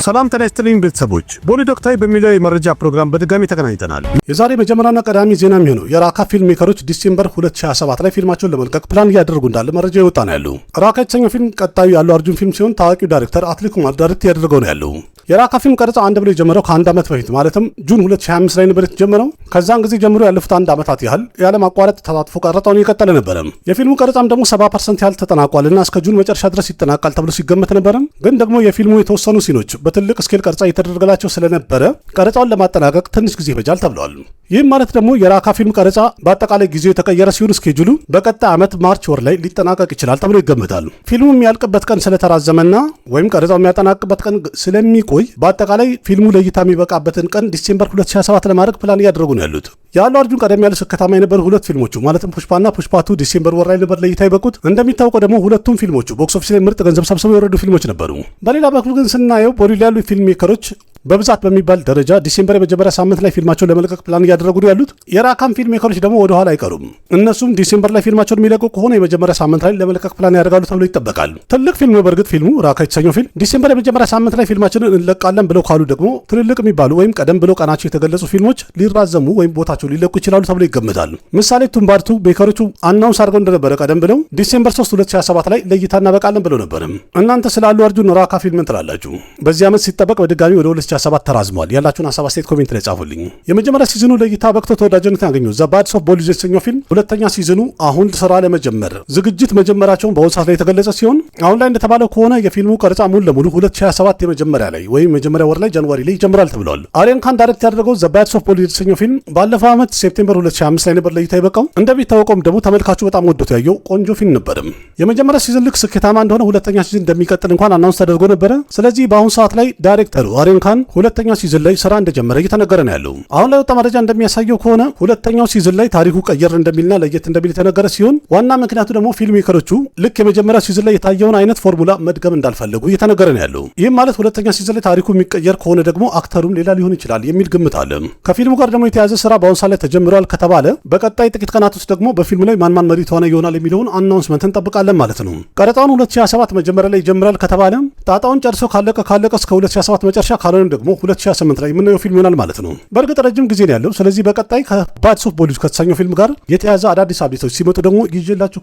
ሰላም ጤና ይስጥልኝ ቤተሰቦች፣ ቦሊድ ወቅታዊ በሚለው የመረጃ ፕሮግራም በድጋሚ ተገናኝተናል። የዛሬ መጀመሪያና ቀዳሚ ዜና የሚሆነው የራካ ፊልም ሜከሮች ዲሴምበር 2027 ላይ ፊልማቸውን ለመልቀቅ ፕላን እያደረጉ እንዳለ መረጃ ይወጣ ነው ያለው። ራካ የተሰኘው ፊልም ቀጣዩ ያለው አርጁን ፊልም ሲሆን ታዋቂው ዳይሬክተር አትሌ ኩማር ዳይሬክት እያደረገው ነው ያለው። የራካ ፊልም ቀረጻ አንድ ብሎ የጀመረው ከአንድ ዓመት በፊት ማለትም ጁን 2025 ላይ ነበር የተጀመረው። ከዛን ጊዜ ጀምሮ ያለፉት አንድ ዓመታት ያህል ያለማቋረጥ ተሳትፎ ቀረጻውን እየቀጠለ ነበር። የፊልሙ ቀረጻም ደግሞ 70% ያህል ተጠናቋልና እስከ ጁን መጨረሻ ድረስ ይጠናቃል ተብሎ ሲገመት ነበር። ግን ደግሞ የፊልሙ የተወሰኑ ሲኖች በትልቅ ስኬል ቀረጻ እየተደረገላቸው ስለነበረ ቀረጻውን ለማጠናቀቅ ትንሽ ጊዜ ይፈጃል ተብሏል። ይህም ማለት ደግሞ የራካ ፊልም ቀረጻ በአጠቃላይ ጊዜው የተቀየረ ሲሆን ስኬጁሉ በቀጣይ ዓመት ማርች ወር ላይ ሊጠናቀቅ ይችላል ተብሎ ይገመታል። ፊልሙ የሚያልቅበት ቀን ስለተራዘመና ወይም ቀረጻው የሚያጠናቅቅበት ቀን ስለሚቆይ በአጠቃላይ ፊልሙ ለእይታ የሚበቃበትን ቀን ዲሴምበር 2027 ለማድረግ ፕላን እያደረጉ ነው ያሉት። ያለው አርጁን ቀደም ያለ ስኬታማ የነበሩ ሁለት ፊልሞቹ ማለትም ፑሽፓና ፑሽፓቱ ዲሴምበር ወር ላይ ነበር ለእይታ ይበቁት። እንደሚታወቀው ደግሞ ሁለቱም ፊልሞቹ ቦክስ ኦፊስ ላይ ምርጥ ገንዘብ ሰብስበው የወረዱ ፊልሞች ነበሩ። በሌላ በኩል ግን ስናየው ቦሊውድ ያሉ ፊልም ሜከሮች በብዛት በሚባል ደረጃ ዲሴምበር የመጀመሪያ ሳምንት ላይ ፊልማቸውን ለመልቀቅ ፕላን እያደረጉ ነው ያሉት። የራካም ፊልም ሜከሮች ደግሞ ወደ ኋላ አይቀሩም። እነሱም ዲሴምበር ላይ ፊልማቸውን የሚለቁ ከሆነ የመጀመሪያ ሳምንት ላይ ለመልቀቅ ፕላን ያደርጋሉ ተብሎ ይጠበቃል። ትልቅ ፊልም ነው በእርግጥ ፊልሙ ራካ የተሰኘው ፊልም። ዲሴምበር የመጀመሪያ ሳምንት ላይ ፊልማችንን እንለቃለን ብለው ካሉ ደግሞ ትልልቅ የሚባሉ ወይም ቀደም ብለው ቀናቸው የተገለጹ ፊልሞች ሊራዘሙ ወይም ቦታቸው ሊለቁ ይችላሉ ተብሎ ይገመታል። ምሳሌ ቱምባርቱ ሜከሮቹ አናውንስ አድርገው እንደነበረ ቀደም ብለው ዲሴምበር 3 2027 ላይ ለእይታ እናበቃለን ብለው ነበር። እናንተ ስላሉ አርጁን ራካ ፊልም ትላላችሁ? በዚህ ዓመት ሲጠበቅ በድጋሚ ወደ 2027 ተራዝሟል። ያላችሁን ሐሳብ አስተያየት ኮሜንት ላይ ጻፉልኝ። የመጀመሪያ ሲዝኑ ለእይታ በቅቶ ተወዳጅነት ያገኘው ዘ ባድስ ኦፍ ቦሊውድ የተሰኘው ፊልም ሁለተኛ ሲዝኑ አሁን ስራ ለመጀመር ዝግጅት መጀመራቸውን በአሁኑ ሰዓት ላይ የተገለጸ ሲሆን አሁን ላይ እንደተባለው ከሆነ የፊልሙ ቀረጻ ሙሉ ለሙሉ 2027 የመጀመሪያ ላይ ወይም መጀመሪያ ወር ላይ ጃንዋሪ ላይ ይጀምራል ተብሏል። አሪያን ካን ዳይሬክት ያደረገው ዘ ባድስ ኦፍ ቦሊውድ የተሰኘው ፊልም ባለፈው ዓመት ሴፕቴምበር 2025 ላይ ነበር ለእይታ ይበቃው። እንደሚታወቀውም ደግሞ ተመልካቹ በጣም ወዶት ያየው ቆንጆ ፊልም ነበርም። የመጀመሪያ ሲዝን ልክ ስኬታማ እንደሆነ ሁለተኛ ሲዝን እንደሚቀጥል እንኳን አናውንስ ተደርጎ ነበረ። ስለዚህ በአሁኑ ሰዓት ላይ ዳይሬክተሩ አሪያን ካን ሁለተኛ ሲዝን ላይ ስራ እንደጀመረ እየተነገረ ነው ያለው። አሁን ላይ ወጣ መረጃ እንደሚያሳየው ከሆነ ሁለተኛው ሲዝን ላይ ታሪኩ ቀየር እንደሚልና ለየት እንደሚል የተነገረ ሲሆን ዋና ምክንያቱ ደግሞ ፊልም ሜከሮቹ ልክ የመጀመሪያው ሲዝን ላይ የታየውን አይነት ፎርሙላ መድገም እንዳልፈለጉ እየተነገረ ነው ያለው። ይህም ማለት ሁለተኛ ሲዝን ላይ ታሪኩ የሚቀየር ከሆነ ደግሞ አክተሩም ሌላ ሊሆን ይችላል የሚል ግምት አለ። ከፊልሙ ጋር ደግሞ የተያዘ ስራ በአሁኑ ሰዓት ላይ ተጀምሯል ከተባለ በቀጣይ ጥቂት ቀናት ውስጥ ደግሞ በፊልሙ ላይ ማን መሪ ተዋናይ ይሆናል የሚለውን አናውንስመንት እንጠብቃለን ማለት ነው። ቀረጻውን 2027 መጀመሪያ ላይ ይጀምራል ከተባለ ጣጣውን ጨርሶ ካለቀ እስከ 2027 መጨረሻ ካልሆነ ደግሞ 2028 ላይ የምናየው ፊልም ይሆናል ማለት ነው። በእርግጥ ረጅም ጊዜ ነው ያለው። ስለዚህ በቀጣይ ከባድስ ኦፍ ቦሊውድ ከተሰኘው ፊልም ጋር የተያዘ አዳዲስ አብዴቶች ሲመጡ ደግሞ ይዤላችሁ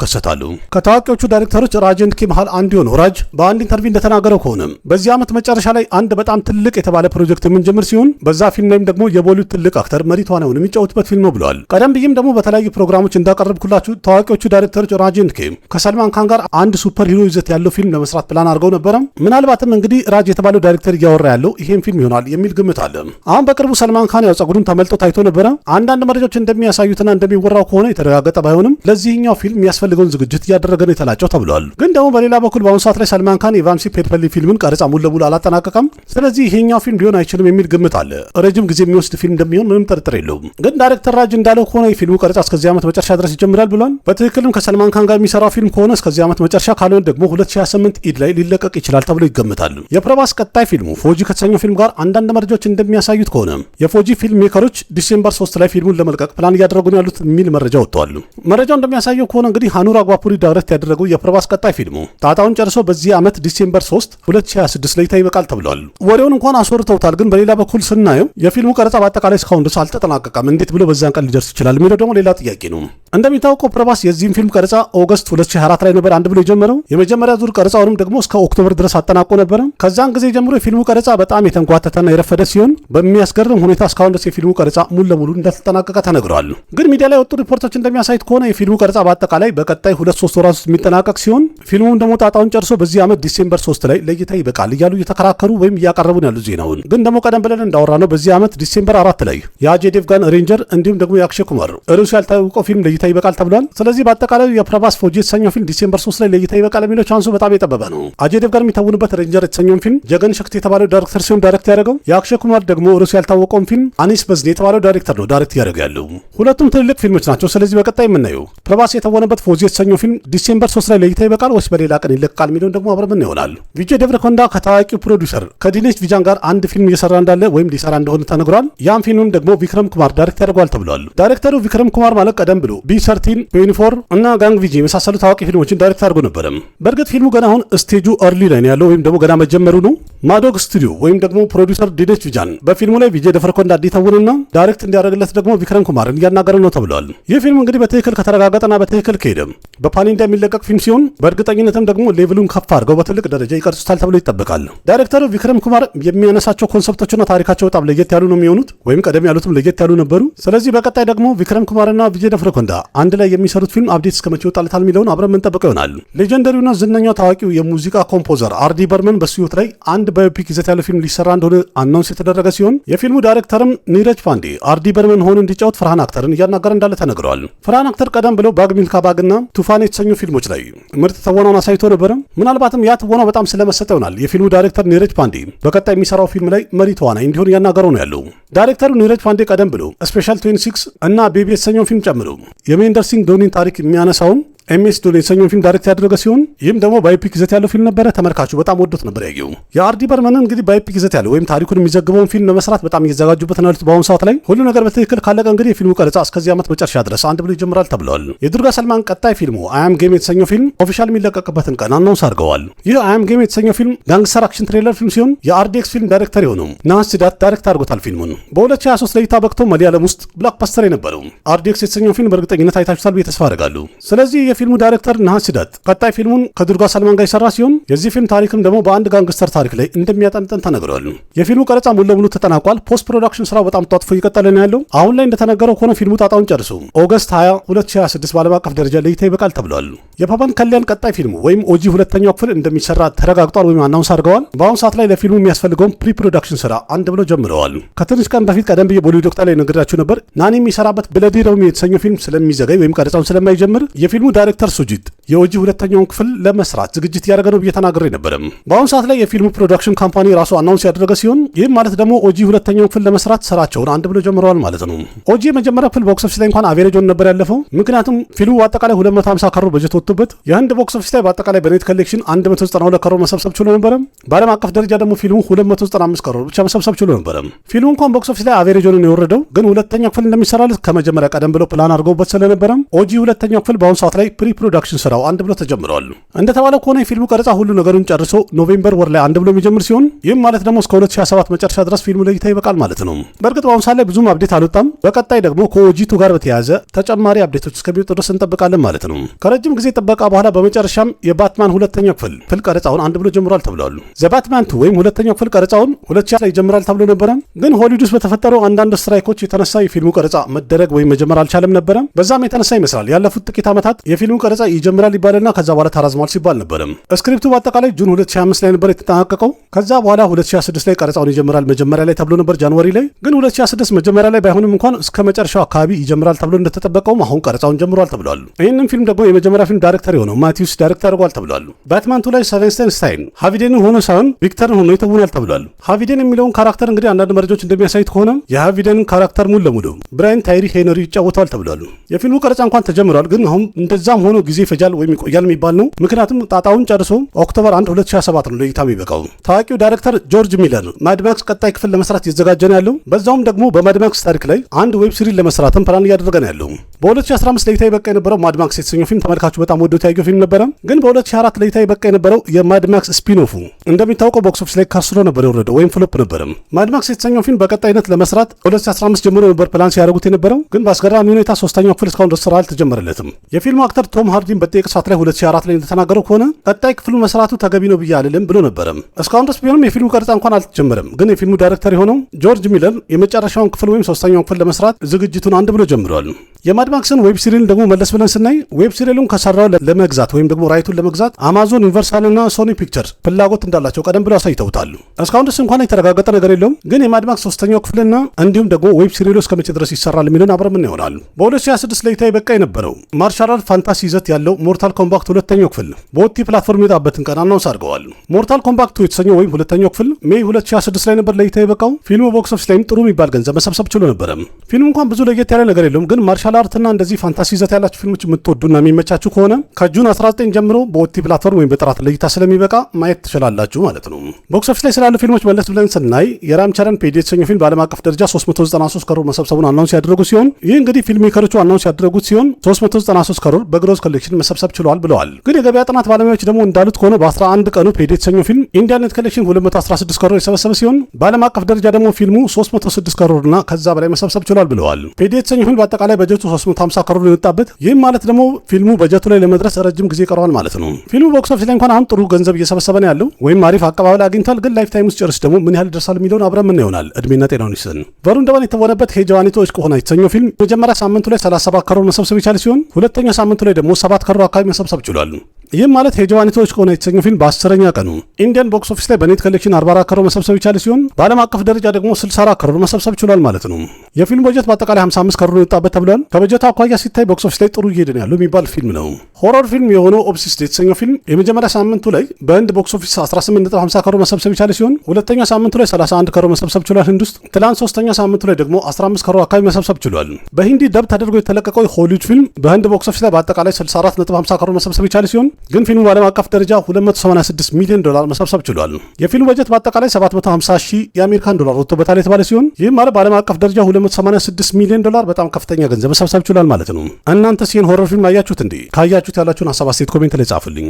ከሰታለሁ። ከታዋቂዎቹ ዳይሬክተሮች ራጅ ኤንድ ኬ መሃል አንዱ የሆነው ራጅ በአንድ ኢንተርቪው እንደተናገረው ከሆነ በዚህ ዓመት መጨረሻ ላይ አንድ በጣም ትልቅ የተባለ ፕሮጀክት የምንጀምር ሲሆን በዛ ፊልም ላይም ደግሞ የቦሊውድ ትልቅ አክተር መሪ ተዋናዩን የሚጫወቱበት ፊልም ነው ብለዋል። ቀደም ብዬም ደግሞ በተለያዩ ፕሮግራሞች እንዳቀረብኩላችሁ ታዋቂዎቹ ዳይሬክተሮች ራጅ ኤንድ ኬ ከሰልማን ካን ጋር አንድ ሱፐር ሂሮ ይዘት ያለው ፊልም ለመስራት ፕላን አድርገው ነበረ። ምናልባትም እንግዲህ ራጅ የተባለው ዳይሬክተር እያወራ ያለው ይሄን ፊልም ይሆናል የሚል ግምት አለ። አሁን በቅርቡ ሰልማን ካን ያው ጸጉሩን ተመልጦ ታይቶ ነበረ። አንዳንድ መረጃዎች እንደሚያሳዩትና እንደሚወራው ከሆነ የተረጋገጠ ባይሆንም ለዚህኛው ፊልም የሚያስፈልገውን ዝግጅት እያደረገ ነው የተላጨው ተብሏል። ግን ደግሞ በሌላ በኩል በአሁኑ ሰዓት ላይ ሰልማን ካን የቫምሲ ፔድፐሊ ፊልምን ቀረጻ ሙሉ ለሙሉ አላጠናቀቀም። ስለዚህ ይሄኛው ፊልም ሊሆን አይችልም የሚል ግምት አለ። ረጅም ጊዜ የሚወስድ ፊልም እንደሚሆን ምንም ጥርጥር የለውም። ግን ዳይሬክተር ራጅ እንዳለው ከሆነ የፊልሙ ቀረጻ እስከዚህ ዓመት መጨረሻ ድረስ ይጀምራል ብሏል። በትክክልም ከሰልማን ካን ጋር የሚሰራው ፊልም ከሆነ እስከዚህ ዓመት መጨረሻ ካልሆነ ደግሞ 2028 ኢድ ላይ ሊለቀቅ ይችላል ተብሎ ይገምታል። የፕረባስ ቀጣይ ፊልሙ ፎጂ ከተሰኘው ፊልም ጋር አንዳንድ መረጃዎች እንደሚያሳዩት ከሆነ የፎጂ ፊልም ሜከሮች ዲሴምበር 3 ላይ ፊልሙን ለመልቀቅ ፕላን እያደረጉ ነው ያሉት የሚል መረጃ ወጥቷል። መረጃው እንደሚያሳየው ከሆነ እንግዲህ ሃኑር አጓፑሪ ዳይሬክት ያደረገው የፕረባስ ቀጣይ ፊልሙ ጣጣውን ጨርሶ በዚህ ዓመት ዲሴምበር 3 2026 ላይ ይበቃል ተብሏል። ወሬውን እንኳን አስወርተውታል። ግን በሌላ በኩል ስናየው የፊልሙ ቀረጻ በአጠቃላይ እስካሁን ድረስ አልተጠናቀቀም። እንዴት ብሎ በዛን ቀን ሊደርስ ይችላል የሚለው ደግሞ ሌላ ጥያቄ ነው። እንደሚታወቀው ፕረባስ የዚህም ፊልም ቀረጻ ኦገስት 2024 ላይ ነበር አንድ ብሎ የጀመረው። የመጀመሪያ ዙር ቀረጻውንም ደግሞ እስከ ኦክቶበር ድረስ አጠናቆ ነበረ። ከዛን ጊዜ ጀምሮ የፊልሙ ቀረጻ በጣም የተንጓተተና የረፈደ ሲሆን በሚያስገርም ሁኔታ እስካሁን ድረስ የፊልሙ ቀረጻ ሙሉ ለሙሉ እንዳልተጠናቀቀ ተነግሯል። ግን ሚዲያ ላይ የወጡ ሪፖርቶች እንደሚያሳዩት ከሆነ የፊልሙ ቀረጻ በአጠቃላይ በቀጣይ 2-3 ወራት ውስጥ የሚጠናቀቅ ሲሆን ፊልሙም ደግሞ ጣጣውን ጨርሶ በዚህ ዓመት ዲሴምበር 3 ላይ ለእይታ ይበቃል እያሉ እየተከራከሩ ወይም እያቀረቡ ያሉ ዜናውን። ግን ደግሞ ቀደም ብለን እንዳወራ ነው በዚህ ዓመት ዲሴምበር 4 ላይ የአጄ ዴቭጋን ሬንጀር እንዲሁም ደግሞ የአክሼ ኩማር ርዕሱ ያልታወቀው ፊልም ለእይታ ይበቃል ተብሏል። ስለዚህ በአጠቃላይ የፕረባስ ፎጂ የተሰኘው ፊልም ዲሴምበር 3 ላይ ለእይታ ይበቃል የሚለው ቻንሱ በጣም የጠበበ ነው። አጄ ዴቭጋን የሚታወኑበት ሬንጀር የተሰኘውን ፊልም ጀገን ሸክት የተባለው ዳይሬክተር ሲሆን ዳይሬክት ያደረገው፣ የአክሼ ኩማር ደግሞ ርዕሱ ያልታወቀውን ፊልም አኒስ በዝኔ የተባለው ዳይሬክተር ነው ዳይሬክት ያደረገ ያለው። ሁለቱም ትልልቅ ፊልሞች ናቸው። ስለዚህ በቀጣይ የምናየው ፕረባስ የተወነበት ፎጂ የተሰኘው ፊልም ዲሴምበር 3 ላይ ለእይታ ይበቃል ወይስ በሌላ ቀን ይለቃል የሚለውን ደግሞ አብረን ምን ይሆናል። ቪጄ ደብረኮንዳ ከታዋቂው ፕሮዲውሰር ከዲኔሽ ቪጃን ጋር አንድ ፊልም እየሰራ እንዳለ ወይም ሊሰራ እንደሆነ ተነግሯል። ያም ፊልምም ደግሞ ቪክረም ኩማር ዳይሬክት ያደርገዋል ተብሏል። ዳይሬክተሩ ቪክረም ኩማር ማለት ቀደም ብሎ ቢ13 ዩኒፎር እና ጋንግ ቪጂ የመሳሰሉ ታዋቂ ፊልሞችን ዳይሬክት አድርጎ ነበረ። በእርግጥ ፊልሙ ገና አሁን ስቴጁ እርሊ ላይ ነው ያለው ወይም ደግሞ ገና መጀመሩ ነው። ማዶግ ስቱዲዮ ወይም ደግሞ ፕሮዲውሰር ዲኔሽ ቪጃን በፊልሙ ላይ ቪጄ ደፈርኮንዳ እንዲተውንና ዳይሬክት እንዲያደርግለት ደግሞ ቪክረም ኩማርን እያናገረ ነው ተብሏል። ይህ ፊልም እንግዲህ በትክክል ከተረጋገጠና በትክክል ከሄደ በፓን ኢንዲያ የሚለቀቅ ፊልም ሲሆን በእርግጠኝነትም ደግሞ ሌቭሉን ከፍ አድርገው በትልቅ ደረጃ ይቀርጹታል ተብሎ ይጠበቃል። ዳይሬክተሩ ቪክረም ኩማር የሚያነሳቸው ኮንሰፕቶችና ታሪካቸው በጣም ለየት ያሉ ነው የሚሆኑት፣ ወይም ቀደም ያሉትም ለየት ያሉ ነበሩ። ስለዚህ በቀጣይ ደግሞ ቪክረም ኩማርና ቪጄ ደፈርኮንዳ አንድ ላይ የሚሰሩት ፊልም አፕዴት እስከመቼ ይወጣልታል የሚለውን አብረን የምንጠብቀው ይሆናል። ሌጀንደሪውና ዝነኛው ታዋቂው የሙዚቃ ኮምፖዘር አርዲ በርመን በሱ ህይወት ላይ አንድ ባዮፒክ ይዘት ያለው ፊልም ሊሰራ እንደሆነ አናውንስ የተደረገ ሲሆን የፊልሙ ዳይሬክተርም ኒረጅ ፓንዴ አርዲ በርመን ሆኖ እንዲጫወት ፍርሃን አክተርን እያናገረ እንዳለ ተነግረዋል። ፍርሃን አክተር ቀደም ብለው ባግ ሚልካ ባግና ቱፋን የተሰኙ ፊልሞች ላይ ምርጥ ተወናውን አሳይቶ ነበረ። ምናልባትም ያ ተወናው በጣም ስለመሰጠ ይሆናል የፊልሙ ዳይሬክተር ኒረጅ ፓንዴ በቀጣይ የሚሰራው ፊልም ላይ መሪ ተዋናይ እንዲሆን እያናገረው ነው ያለው። ዳይሬክተሩ ኒረጅ ፓንዴ ቀደም ብሎ ስፔሻል 26 እና ቤቢ የተሰኘው ፊልም ጨምሮ የሜንደር ሲንግ ዶኒን ታሪክ የሚያነሳውን ኤምኤስ ዶል የተሰኘውን ፊልም ዳይሬክት ያደረገ ሲሆን ይህም ደግሞ ባዮፒክ ይዘት ያለው ፊልም ነበረ። ተመልካቹ በጣም ወዶት ነበር ያየው። የአርዲ በርመንን እንግዲህ ባዮፒክ ይዘት ያለው ወይም ታሪኩን የሚዘግበውን ፊልም ለመስራት በጣም እየተዘጋጁበት ነው ያሉት። በአሁኑ ሰዓት ላይ ሁሉ ነገር በትክክል ካለቀ እንግዲህ የፊልሙ ቀረጻ እስከዚህ ዓመት መጨረሻ ድረስ አንድ ብሎ ይጀምራል ተብሏል። የዱርጋ ሰልማን ቀጣይ ፊልሙ አያም ጌም የተሰኘው ፊልም ኦፊሻል የሚለቀቅበትን ቀን አናውንስ አድርገዋል። ይህ አያም ጌም የተሰኘው ፊልም ጋንግስተር አክሽን ትሬለር ፊልም ሲሆን የአርዲኤክስ ፊልም ዳይሬክተር የሆነው ናሃስ ሲዳት ዳይሬክት አድርጎታል። ፊልሙን በ2023 ለእይታ በቅቶ መለያለም ውስጥ ብሎክባስተር የነበረው አርዲኤክስ የተሰኘው ፊልም በእርግጠኝነት አይታችሁታል ብዬ ተስፋ አደርጋለሁ። ስለዚህ የፊልሙ ዳይሬክተር ሲዳት ቀጣይ ፊልሙን ከዱርጋ ሰልማን ጋር የሰራ ሲሆን የዚህ ፊልም ታሪክም ደግሞ በአንድ ጋንግስተር ታሪክ ላይ እንደሚያጠነጥን ተነግሯል። የፊልሙ ቀረጻ ሙሉ ለሙሉ ተጠናቋል። ፖስት ፕሮዳክሽን ስራው በጣም ተጧጥፎ እየቀጠለ ነው ያለው። አሁን ላይ እንደተነገረው ከሆነ ፊልሙ ጣጣውን ጨርሶ ኦገስት 20 2026 በዓለም አቀፍ ደረጃ ለእይታ ይበቃል ተብሏል። የፓፓን ከሊያን ቀጣይ ፊልሙ ወይም ኦጂ ሁለተኛው ክፍል እንደሚሰራ ተረጋግጧል ወይም አናውንስ አድርገዋል። በአሁኑ ሰዓት ላይ ለፊልሙ የሚያስፈልገውን ፕሪ ፕሮዳክሽን ስራ አንድ ብለው ጀምረዋል። ከትንሽ ቀን በፊት ቀደም ብዬ ቦሊውድ ወቅት ላይ ነግሬያችሁ ነበር። ናኒ የሚሰራበት ብለዲ ሮሚ የተሰኘው ፊልም ስለሚዘገይ ወይም ቀረጻውን ስለማይጀምር የፊልሙ ዳይሬክተር ሱጂት የኦጂ ሁለተኛውን ክፍል ለመስራት ዝግጅት እያደረገ ነው ብዬ ተናግሬ ነበርም። በአሁኑ ሰዓት ላይ የፊልሙ ፕሮዳክሽን ካምፓኒ ራሱ አናውንስ ያደረገ ሲሆን ይህም ማለት ደግሞ ኦጂ ሁለተኛውን ክፍል ለመስራት ስራቸውን አንድ ብሎ ጀምረዋል ማለት ነው። ኦጂ የመጀመሪያ ክፍል ቦክስ ኦፊስ ላይ እንኳን አቬሬጅ ሆኖ ነበር ያለፈው። ምክንያቱም ፊልሙ በአጠቃላይ 250 ከሮር በጀት ወጥቶበት የህንድ ቦክስ ኦፊስ ላይ በአጠቃላይ በኔት ኮሌክሽን 192 ከሮር መሰብሰብ ችሎ ነበረ። በዓለም አቀፍ ደረጃ ደግሞ ፊልሙ 295 ከሮር ብቻ መሰብሰብ ችሎ ነበረ። ፊልሙ እንኳን ቦክስ ኦፊስ ላይ አቬሬጅ ሆኖ ነው የወረደው፣ ግን ሁለተኛ ክፍል እንደሚሰራለት ከመጀመሪያ ቀደም ብሎ ፕላን አድርገውበት ስለነበረ ኦጂ ሁለተኛው ክፍል በአሁኑ ሰዓት ላይ ፕሪ ፕሮዳክሽን ስራው አንድ ብሎ ተጀምረዋል። እንደተባለው ከሆነ የፊልሙ ቀረጻ ሁሉ ነገሩን ጨርሶ ኖቬምበር ወር ላይ አንድ ብሎ የሚጀምር ሲሆን ይህም ማለት ደግሞ እስከ 2027 መጨረሻ ድረስ ፊልሙ ለእይታ ይበቃል ማለት ነው። በእርግጥ በአሁኑ ሰዓት ላይ ብዙም አፕዴት አልወጣም። በቀጣይ ደግሞ ከኦጂቱ ጋር በተያያዘ ተጨማሪ አፕዴቶች እስከሚወጡ ድረስ እንጠብቃለን ማለት ነው። ከረጅም ጊዜ ጥበቃ በኋላ በመጨረሻም የባትማን ሁለተኛው ክፍል ቀረጻውን አንድ ብሎ ጀምሯል ተብሏል። ዘባትማን 2 ወይም ሁለተኛው ክፍል ቀረጻውን 2020 ላይ ይጀምራል ተብሎ ነበረ። ግን ሆሊውድ ውስጥ በተፈጠረው አንዳንድ ስትራይኮች የተነሳ የፊልሙ ቀረጻ መደረግ ወይም መጀመር አልቻለም ነበረ። በዛም የተነሳ ይመስላል ያለፉት ጥቂት ዓመታት የፊልሙ ቀረጻ ይጀምራል ይባልና ከዛ በኋላ ተራዝሟል ሲባል ነበር። ስክሪፕቱ በአጠቃላይ ጁን 2025 ላይ ነበር የተጠናቀቀው። ከዛ በኋላ 2026 ላይ ቀረጻውን ይጀምራል መጀመሪያ ላይ ተብሎ ነበር ጃንዋሪ ላይ። ግን 2026 መጀመሪያ ላይ ባይሆንም እንኳን እስከ መጨረሻው አካባቢ ይጀምራል ተብሎ እንደተጠበቀውም አሁን ቀረጻውን ጀምሯል ተብሏል። ይህንን ፊልም ደግሞ የመጀመሪያ ፊልም ዳይሬክተር የሆነው ማቲውስ ዳይሬክት አድርጓል ተብሏል። ባትማን 2 ላይ ሰቨንስተን ስታይን ሃቪዴንን ሆኖ ሳይሆን ቪክተርን ሆኖ ይተውናል ተብሏል። ሃቪዴን የሚለውን ካራክተር እንግዲህ አንዳንድ መረጃዎች እንደሚያሳዩት ከሆነ የሃቪዴንን ካራክተር ሙሉ ለሙሉ ብራያን ታይሪ ሄነሪ ይጫወተዋል ተብሏል። የፊልሙ ቀረጻ እንኳን ተጀምሯል። ግን አሁን እንደዛም ሆኖ ጊዜ ይፈጃል ወይም ይቆያል የሚባል ነው። ምክንያቱም ጣጣውን ጨርሶ ኦክቶበር 1 2027 ነው ለእይታ የሚበቃው። ታዋቂው ዳይሬክተር ጆርጅ ሚለር ማድማክስ ቀጣይ ክፍል ለመስራት እየተዘጋጀ ነው ያለው። በዛውም ደግሞ በማድማክስ ታሪክ ላይ አንድ ዌብ ሲሪዝ ለመስራትም ፕላን እያደረገ ነው ያለው። በ2015 ለእይታ ይበቃ የነበረው ማድማክስ የተሰኘው ፊልም ተመልካቹ በጣም ወዶት ያየው ፊልም ነበረ። ግን በ2004 ለእይታ ይበቃ የነበረው የማድማክስ ስፒንኦፉ እንደሚታወቀው ቦክስ ኦፊስ ላይ ከስሮ ነበር የወረደው ወይም ፍሎፕ ነበረ። ማድማክስ የተሰኘው ፊልም በቀጣይነት ለመስራት 2015 ጀምሮ ነበር ፕላን ሲያደርጉት የነበረው። ግን በአስገራሚ ሁኔታ ሶስተኛው ክፍል እስካሁን ድረስ ስራ አልተጀመረለትም። የፊልሙ አክተር ቶም ሃርዲን በጠየቀ ሰዓት ላይ 2004 ላይ እንደተናገረው ከሆነ ቀጣይ ክፍሉ መስራቱ ተገቢ ነው ብዬ አልልም ብሎ ነበረም። እስካሁን ድረስ ቢሆንም የፊልሙ ቀረጻ እንኳን አልተጀመረም። ግን የፊልሙ ዳይሬክተር የሆነው ጆርጅ ሚለር የመጨረሻውን ክፍል ወይም ሶስተኛውን ክፍል ለመስራት ዝግጅቱን አንድ ብሎ ጀምሯል። የማድማክስን ዌብ ሲሪል ደግሞ መለስ ብለን ስናይ ዌብ ሲሪሉን ከሰራው ለመግዛት ወይም ደግሞ ራይቱን ለመግዛት አማዞን፣ ዩኒቨርሳል እና ሶኒ ፒክቸርስ ፍላጎት እንዳላቸው ቀደም ብሎ አሳይተውታል። እስካሁን ድረስ እንኳን የተረጋገጠ ነገር የለውም። ግን የማድማክስ ሶስተኛው ክፍልና እንዲሁም ደግሞ ዌብ ሲሪሉ እስከመቼ ድረስ ይሰራል የሚለውን አብረን ምን ይሆናል። በ2026 ለእይታ ይበቃ የነበረው ማርሻል አርት ፋንታሲ ይዘት ያለው ሞርታል ኮምባክት ሁለተኛው ክፍል በኦቲ ፕላትፎርም የወጣበትን ቀን አናውንስ አድርገዋል። ሞርታል ኮምባክት 2 የተሰኘው ወይም ሁለተኛው ክፍል ሜይ 2026 ላይ ነበር ለእይታ የበቃው። ፊልሙ ቦክስ ኦፊስ ላይም ጥሩ የሚባል ገንዘብ መሰብሰብ ችሎ ነበረ። ፊልሙ እንኳን ብዙ ለየት ያለ ነገር የለውም። ግን ማርሻል አርት አይነትና እንደዚህ ፋንታሲ ይዘት ያላችሁ ፊልሞች የምትወዱና የሚመቻችሁ ከሆነ ከጁን 19 ጀምሮ በኦቲ ፕላትፎርም ወይም በጥራት ለእይታ ስለሚበቃ ማየት ትችላላችሁ ማለት ነው። ቦክስ ኦፊስ ላይ ስላሉ ፊልሞች መለስ ብለን ስናይ የራም ቸረን ፔዲ የተሰኘው ፊልም በዓለም አቀፍ ደረጃ 393 ከሮር መሰብሰቡን አናውንስ ያደረጉ ሲሆን ይህ እንግዲህ ፊልም ሜከሮቹ አናውንስ ያደረጉት ሲሆን 393 ከሮር በግሮዝ ኮሌክሽን መሰብሰብ ችሏል ብለዋል። ግን የገበያ ጥናት ባለሙያዎች ደግሞ እንዳሉት ከሆነ በ11 ቀኑ ፔዲ የተሰኘው ፊልም ኢንዲያን ኔት ኮሌክሽን 216 ከሮር የሰበሰበ ሲሆን በዓለም አቀፍ ደረጃ ደግሞ ፊልሙ 306 ከሮር እና ከዛ በላይ መሰብሰብ ችሏል ብለዋል። ፔዲ የተሰኘው ፊልም በአጠቃላይ በጀቱ 350 ከሮር የወጣበት፣ ይህም ማለት ደግሞ ፊልሙ በጀቱ ላይ ለመድረስ ረጅም ጊዜ ቀረዋል ማለት ነው። ፊልሙ ቦክስ ኦፊስ ላይ እንኳን አሁን ጥሩ ገንዘብ እየሰበሰበ ነው ያለው ወይም አሪፍ አቀባበል አግኝቷል። ግን ላይፍ ታይም ውስጥ ጨርስ ደግሞ ምን ያህል ይደርሳል የሚለውን አብረን ምን ይሆናል። እድሜና ጤናውን ይስጥን። ቨሩን ደቫን የተወነበት ሄጃዋኒቶ እሽቅ ሆና የተሰኘው ፊልም መጀመሪያ ሳምንቱ ላይ 37 ከሮር መሰብሰብ የቻለ ሲሆን ሁለተኛ ሳምንቱ ላይ ደግሞ 7 ከሮር አካባቢ መሰብሰብ ችሏል። ይህም ማለት ሄጃዋኒቶ እሽቅ ሆና የተሰኘው ፊልም በ10ኛ ቀኑ ኢንዲያን ቦክስ ኦፊስ ላይ በኔት ኮሌክሽን 44 ከሮር መሰብሰብ የቻለ ሲሆን በዓለም አቀፍ ደረጃ ደግሞ 64 ከሮር መሰብሰብ ችሏል ማለት ነው። የፊልም በጀት በአጠቃላይ 55 ከሮር የወጣበት ተብሏል። ከበጀቱ አኳያ ሲታይ ቦክስ ኦፊስ ላይ ጥሩ እየሄደ ነው ያለው የሚባል ፊልም ነው። ሆረር ፊልም የሆነው ኦብሲስድ የተሰኘው ፊልም የመጀመሪያ ሳምንቱ ላይ በህንድ ቦክስ ኦፊስ 18.50 ከሮር መሰብሰብ የቻለ ሲሆን ሁለተኛ ሳምንቱ ላይ 31 ከሮር መሰብሰብ ችሏል ህንድ ውስጥ። ትላንት ሶስተኛ ሳምንቱ ላይ ደግሞ 15 ከሮር አካባቢ መሰብሰብ ችሏል። በሂንዲ ደብ ተደርጎ የተለቀቀው ሆሊውድ ፊልም በህንድ ቦክስ ኦፊስ ላይ በአጠቃላይ 64.50 ከሮር መሰብሰብ የቻለ ሲሆን ግን ፊልሙ በዓለም አቀፍ ደረጃ 286 ሚሊዮን ዶላር መሰብሰብ ችሏል። የፊልሙ በጀት በአጠቃላይ 750 ሺህ የአሜሪካን ዶላር ወጥቶበታል የተባለ ሲሆን ይህም ማለት በዓለም አቀፍ ደረጃ 286 ሚሊዮን ዶላር በጣም ከፍተኛ ገንዘብ መሰብሰብ ችሏል ማለት ነው። እናንተስ ይህን ሆረር ፊልም አያችሁት እንዴ? ካያችሁት ያላችሁን ሀሳብ አስተያየት ኮሜንት ላይ ጻፉልኝ።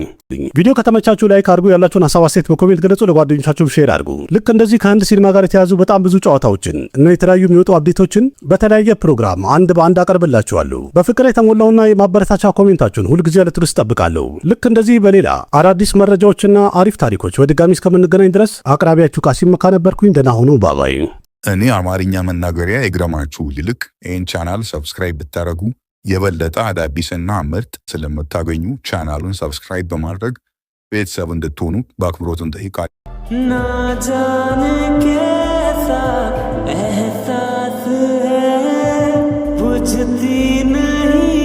ቪዲዮ ከተመቻችሁ ላይክ አድርጉ፣ ያላችሁን ሀሳብ አስተያየት በኮሜንት ገለጹ፣ ለጓደኞቻችሁ ሼር አድርጉ። ልክ እንደዚህ ከአንድ ሲኒማ ጋር የተያዙ በጣም ብዙ ጨዋታዎችን እና የተለያዩ የሚወጡ አፕዴቶችን በተለያየ ፕሮግራም አንድ በአንድ አቀርብላችኋለሁ። በፍቅር የተሞላውና የማበረታቻ ኮሜንታችሁን ሁልጊዜ ለትርስ ጠብቃለሁ። ልክ እንደዚህ በሌላ አዳዲስ መረጃዎችና አሪፍ ታሪኮች በድጋሚ እስከምንገናኝ ድረስ አቅራቢያችሁ ቃሲም መካ ነበርኩኝ። ደህና ሁኑ። ባባይ። እኔ አማርኛ መናገሪያ ይግረማችሁ ይልቅ ይህን ቻናል ሰብስክራይብ ብታደረጉ የበለጠ አዳዲስና ምርጥ ስለምታገኙ ቻናሉን ሰብስክራይብ በማድረግ ቤተሰብ እንድትሆኑ በአክብሮት እንጠይቃለን። ना जाने कैसा एहसास है बुझती नहीं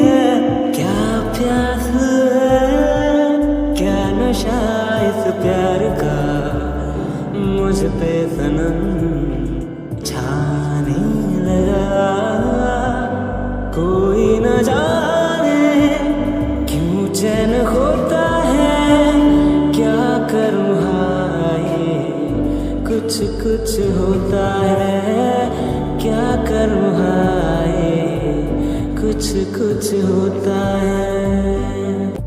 है क्या प्यास है क्या नशा इस प्यार का मुझ पे सनम छाने लगा कोई न जाने क्यों चैन होता है क्या करूँ हाय कुछ कुछ होता है क्या करूँ हाय कुछ कुछ होता है।